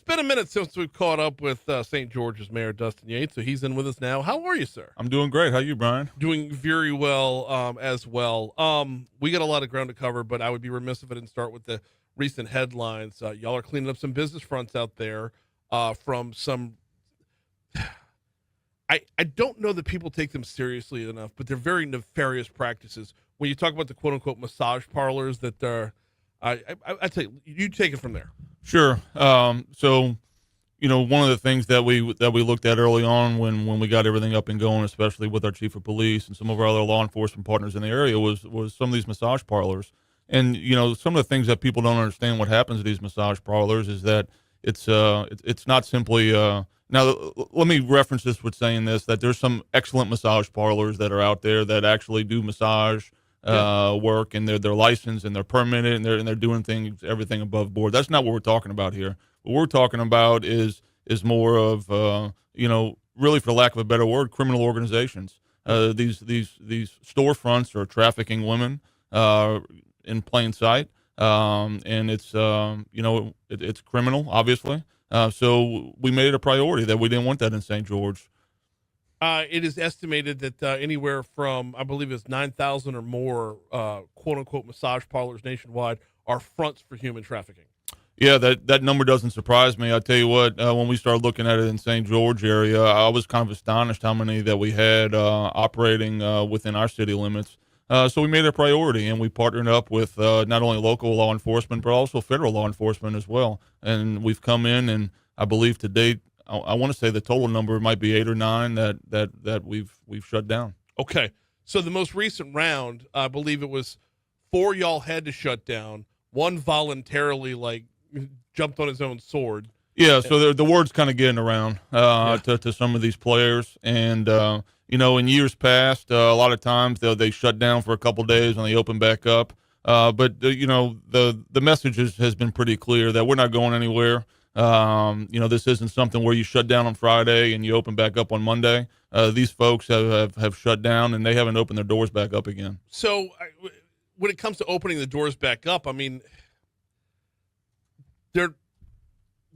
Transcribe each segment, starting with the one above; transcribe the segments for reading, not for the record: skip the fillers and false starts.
been a minute since we've caught up with St. George's Mayor Dustin Yates, so he's in with us now. How are you, sir? I'm doing great. How you, Brian? Doing very well as well. We got a lot of ground to cover, but I would be remiss if I didn't start with the recent headlines. Y'all are cleaning up some business fronts out there from some. I don't know that people take them seriously enough, but they're very nefarious practices. When you talk about the quote unquote massage parlors that are, I tell you take it from there. Sure. So, one of the things that we looked at early on when we got everything up and going, especially with our chief of police and some of our other law enforcement partners in the area, was some of these massage parlors. And some of the things that people don't understand what happens at these massage parlors is that it's not simply. Now, let me reference this with saying this: that there's some excellent massage parlors that are out there that actually do massage work, and they're licensed and they're permitted and they're doing everything above board. That's not what we're talking about here. What we're talking about is more of really, for lack of a better word, criminal organizations. These storefronts are trafficking women in plain sight, and it's criminal, obviously. So we made it a priority that we didn't want that in St. George. It is estimated that anywhere from, I believe it's 9,000 or more quote-unquote massage parlors nationwide are fronts for human trafficking. Yeah, that number doesn't surprise me. I tell you what, when we started looking at it in St. George area, I was kind of astonished how many that we had operating within our city limits. So we made it a priority, and we partnered up with not only local law enforcement, but also federal law enforcement as well. And we've come in, and I believe to date, I want to say the total number might be 8 or 9 that we've shut down. Okay, so the most recent round, I believe it was 4 y'all had to shut down. 1 voluntarily jumped on his own sword. Yeah, so the word's kind of getting around to some of these players, and in years past, a lot of times they shut down for a couple of days and they open back up. But the message has been pretty clear that we're not going anywhere. This isn't something where you shut down on Friday and you open back up on Monday. These folks have shut down and they haven't opened their doors back up again. So when it comes to opening the doors back up, I mean,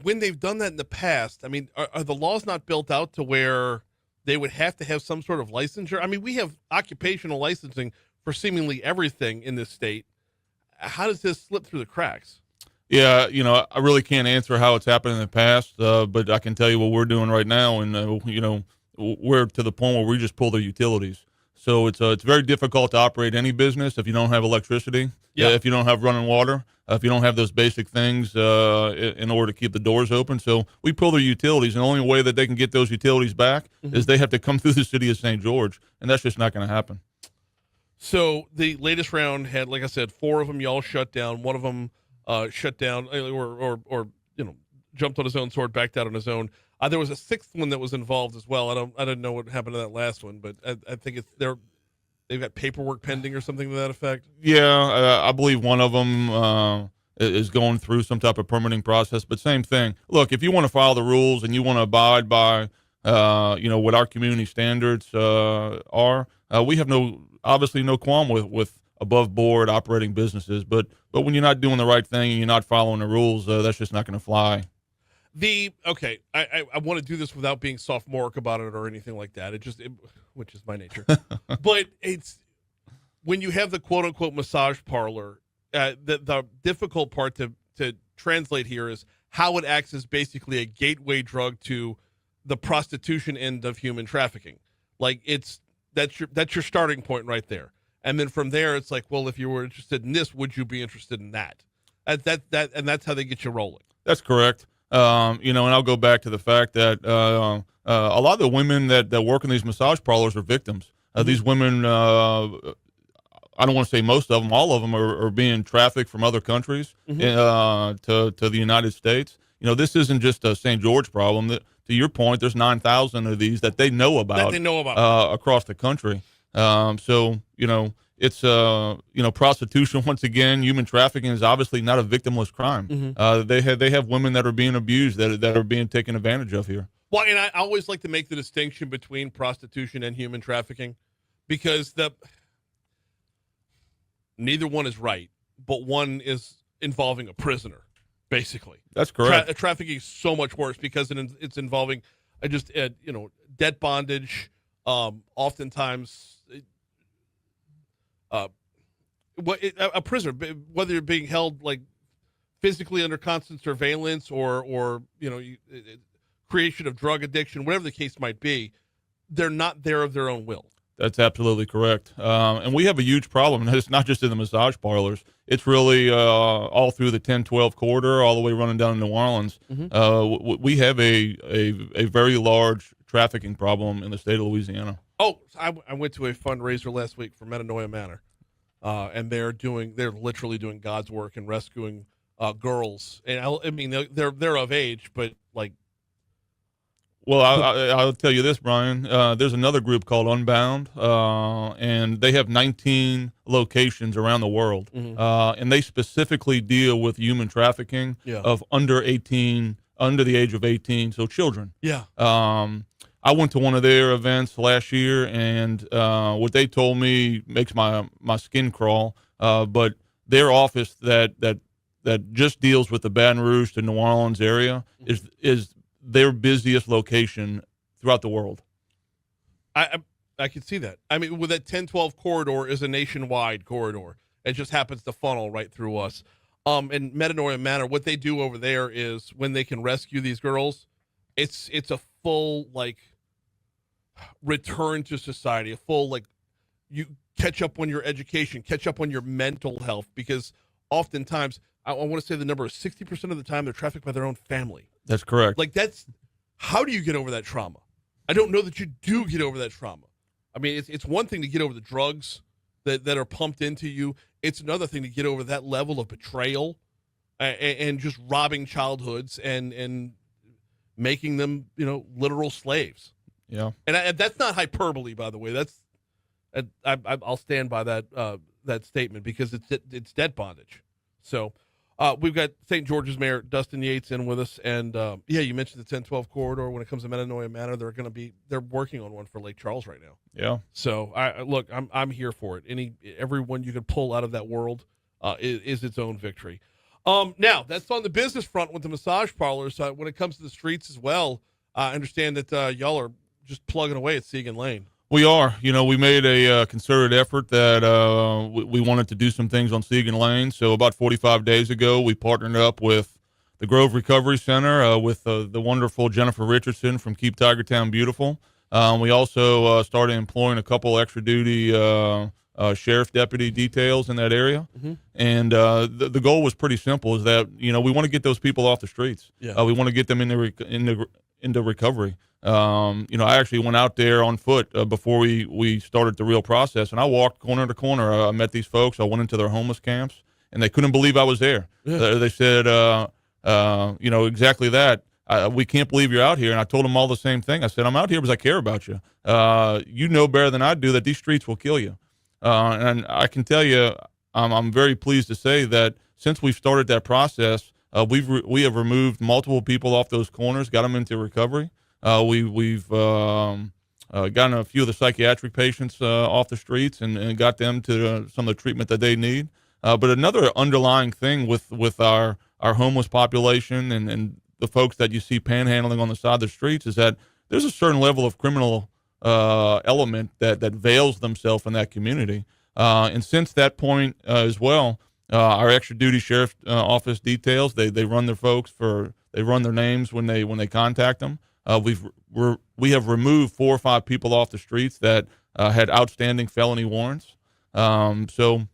when they've done that in the past, I mean, are the laws not built out to where they would have to have some sort of licensure? I mean, we have occupational licensing for seemingly everything in this state. How does this slip through the cracks? Yeah, I really can't answer how it's happened in the past, but I can tell you what we're doing right now, and we're to the point where we just pull their utilities. So it's very difficult to operate any business if you don't have electricity, if you don't have running water, if you don't have those basic things in order to keep the doors open. So we pull their utilities, and the only way that they can get those utilities back is they have to come through the city of St. George, and that's just not going to happen. So the latest round had, like I said, 4 of them y'all shut down. One of them shut down or jumped on his own sword, backed out on his own. There was a 6th one that was involved as well. I didn't know what happened to that last one, but I think they've got paperwork pending or something to that effect. Yeah, I believe one of them is going through some type of permitting process. But same thing. Look, if you want to follow the rules and you want to abide by what our community standards are, we have obviously no qualm with above board operating businesses. But when you're not doing the right thing and you're not following the rules, that's just not going to fly. I want to do this without being sophomoric about it or anything like that. Which is my nature. But it's when you have the quote unquote massage parlor, the difficult part to translate here is how it acts as basically a gateway drug to the prostitution end of human trafficking. That's your starting point right there. And then from there, it's like, well, if you were interested in this, would you be interested in that? And that's how they get you rolling. That's correct. And I'll go back to the fact that a lot of the women that work in these massage parlors are victims. These women, I don't want to say most of them, all of them are being trafficked from other countries to the United States. This isn't just a St. George problem. To your point, there's 9,000 of these that they know about across the country. It's prostitution. Once again, human trafficking is obviously not a victimless crime. They have women that are being abused, that are being taken advantage of here. Well, and I always like to make the distinction between prostitution and human trafficking, because neither one is right, but one is involving a prisoner. basically. That's correct. Trafficking is so much worse because it's involving debt bondage. Oftentimes, a prisoner, whether you're being held like physically under constant surveillance or creation of drug addiction, whatever the case might be, they're not there of their own will. That's absolutely correct. And we have a huge problem. And it's not just in the massage parlors. It's really all through the 10-12 corridor, all the way running down to New Orleans. Mm-hmm. We have a very large trafficking problem in the state of Louisiana. Oh, I went to a fundraiser last week for Metanoia Manor, and they're literally doing God's work and rescuing girls. And I mean, they're of age, but like. Well, I'll tell you this, Brian. There's another group called Unbound, and they have 19 locations around the world, mm-hmm. And they specifically deal with human trafficking of under the age of 18, so children. Yeah. I went to one of their events last year, and what they told me makes my skin crawl. But their office that just deals with the Baton Rouge to New Orleans area is their busiest location throughout the world. I can see that. I mean, with that 10-12 corridor is a nationwide corridor. It just happens to funnel right through us. And Metanoia Manor, what they do over there is when they can rescue these girls, it's a full like return to society, a full like you catch up on your education, catch up on your mental health, because oftentimes I want to say the number is 60% of the time they're trafficked by their own family. That's correct. Like how do you get over that trauma? I don't know that you do get over that trauma. I mean, it's one thing to get over the drugs that are pumped into you. It's another thing to get over that level of betrayal and just robbing childhoods and making them, literal slaves. Yeah. And that's not hyperbole, by the way. I'll stand by that statement because it's debt bondage. So. We've got St. George's Mayor Dustin Yates in with us, and you mentioned the 10-12 corridor. When it comes to Metanoia Manor, they're working on one for Lake Charles right now. Yeah. So I'm here for it. Everyone you could pull out of that world is its own victory. Now that's on the business front with the massage parlors. When it comes to the streets as well, I understand that y'all are just plugging away at Segan Lane. We are. We made a concerted effort that we wanted to do some things on Segan Lane. So about 45 days ago, we partnered up with the Grove Recovery Center with the wonderful Jennifer Richardson from Keep Tigertown Beautiful. We also started employing a couple extra duty sheriff deputy details in that area. Mm-hmm. And the goal was pretty simple, is that, we want to get those people off the streets. Yeah. We want to get them into recovery. I actually went out there on foot before we started the real process, and I walked corner to corner. I met these folks. I went into their homeless camps, and they couldn't believe I was there. Yeah. They said, exactly that. We can't believe you're out here. And I told them all the same thing. I said, I'm out here because I care about you. You know better than I do that these streets will kill you. And I can tell you, I'm very pleased to say that since we've started that process, we have removed multiple people off those corners, got them into recovery. We've gotten a few of the psychiatric patients off the streets and got them to some of the treatment that they need. But another underlying thing with our homeless population and the folks that you see panhandling on the side of the streets is that there's a certain level of criminal element that veils themselves in that community. And since that point as well, our extra duty sheriff office details, they run their folks they run their names when they contact them. We have removed 4 or 5 people off the streets that had outstanding felony warrants. So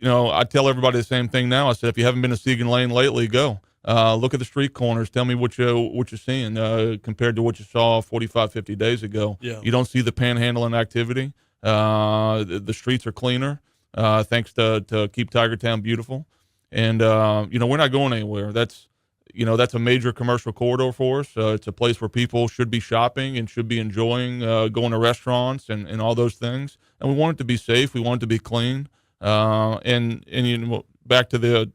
I tell everybody the same thing now. I said, if you haven't been to Segan Lane lately, go. Look at the street corners. Tell me what you're seeing compared to what you saw 45, 50 days ago. Yeah. You don't see the panhandling activity. The streets are cleaner, thanks to Keep Tigertown Beautiful. And, we're not going anywhere. That's a major commercial corridor for us. It's a place where people should be shopping and should be enjoying going to restaurants and all those things. And we want it to be safe. We want it to be clean. And back to the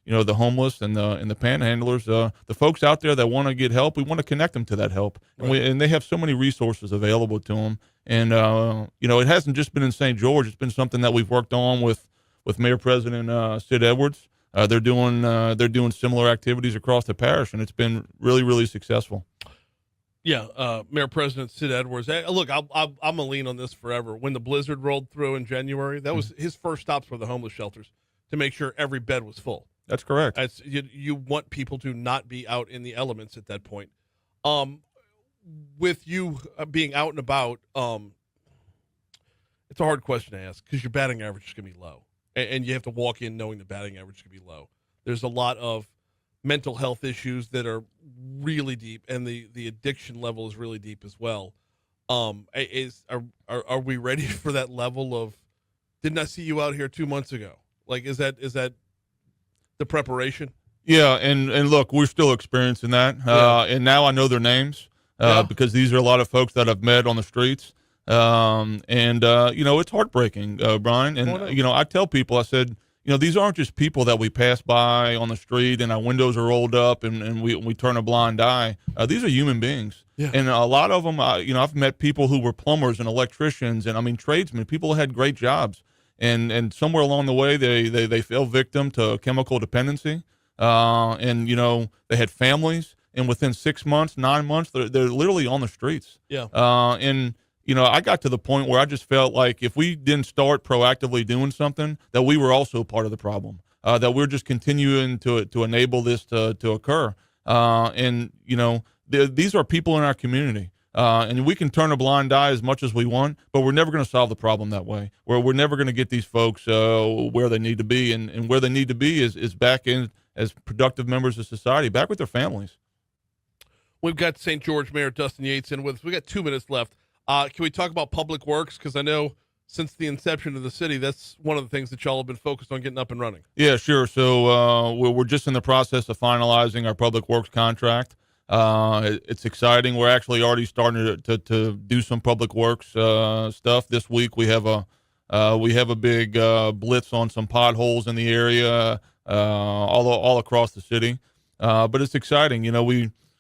homeless and the panhandlers, the folks out there that want to get help, we want to connect them to that help. Right. And they have so many resources available to them. And it hasn't just been in St. George. It's been something that we've worked on with Mayor President Sid Edwards. They're doing similar activities across the parish, and it's been really, really successful. Yeah, Mayor President Sid Edwards. Look, I'm gonna lean on this forever. When the blizzard rolled through in January, that was his first stops for the homeless shelters to make sure every bed was full. That's correct. You want people to not be out in the elements at that point. With you being out and about, it's a hard question to ask because your batting average is gonna be low, and you have to walk in knowing the batting average is gonna be low. There's a lot of mental health issues that are really deep, and the addiction level is really deep as well. Are we ready for that level of? Didn't I see you out here 2 months ago? Like, is that the preparation? Yeah, and look, we're still experiencing that, and now I know their names because these are a lot of folks that I've met on the streets, and it's heartbreaking, Brian. And I tell people, I said, these aren't just people that we pass by on the street and our windows are rolled up and we turn a blind eye. These are human beings. Yeah. And a lot of them, I've met people who were plumbers and electricians and tradesmen, people who had great jobs. And somewhere along the way, they fell victim to chemical dependency. And they had families, and within 6 months, 9 months, they're literally on the streets. Yeah. I got to the point where I just felt like if we didn't start proactively doing something, that we were also part of the problem, that we're just continuing to enable this to occur. These are people in our community. And we can turn a blind eye as much as we want, but we're never going to solve the problem that way. We're never going to get these folks where they need to be. And where they need to be is back in as productive members of society, back with their families. We've got St. George Mayor Dustin Yates in with us. We got 2 minutes left. Can we talk about public works? Because I know since the inception of the city, that's one of the things that y'all have been focused on getting up and running. Yeah, sure. So we're just in the process of finalizing our public works contract. It's exciting. We're actually already starting to do some public works stuff this week. We have a big blitz on some potholes in the area all across the city. But it's exciting.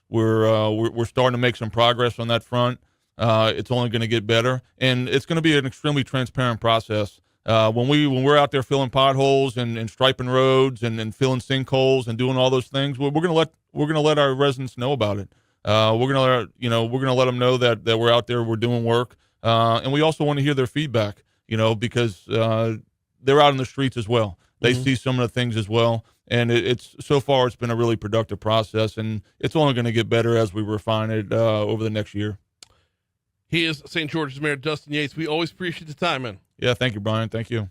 We're starting to make some progress on that front. It's only going to get better, and it's going to be an extremely transparent process. When we're out there filling potholes and striping roads and filling sinkholes and doing all those things, we're going to let our residents know about it. We're going to let them know that we're out there, we're doing work, and we also want to hear their feedback. Because they're out in the streets as well. They see some of the things as well, and it's so far it's been a really productive process, and it's only going to get better as we refine it over the next year. He is St. George's Mayor Dustin Yates. We always appreciate the time, man. Yeah, thank you, Brian. Thank you.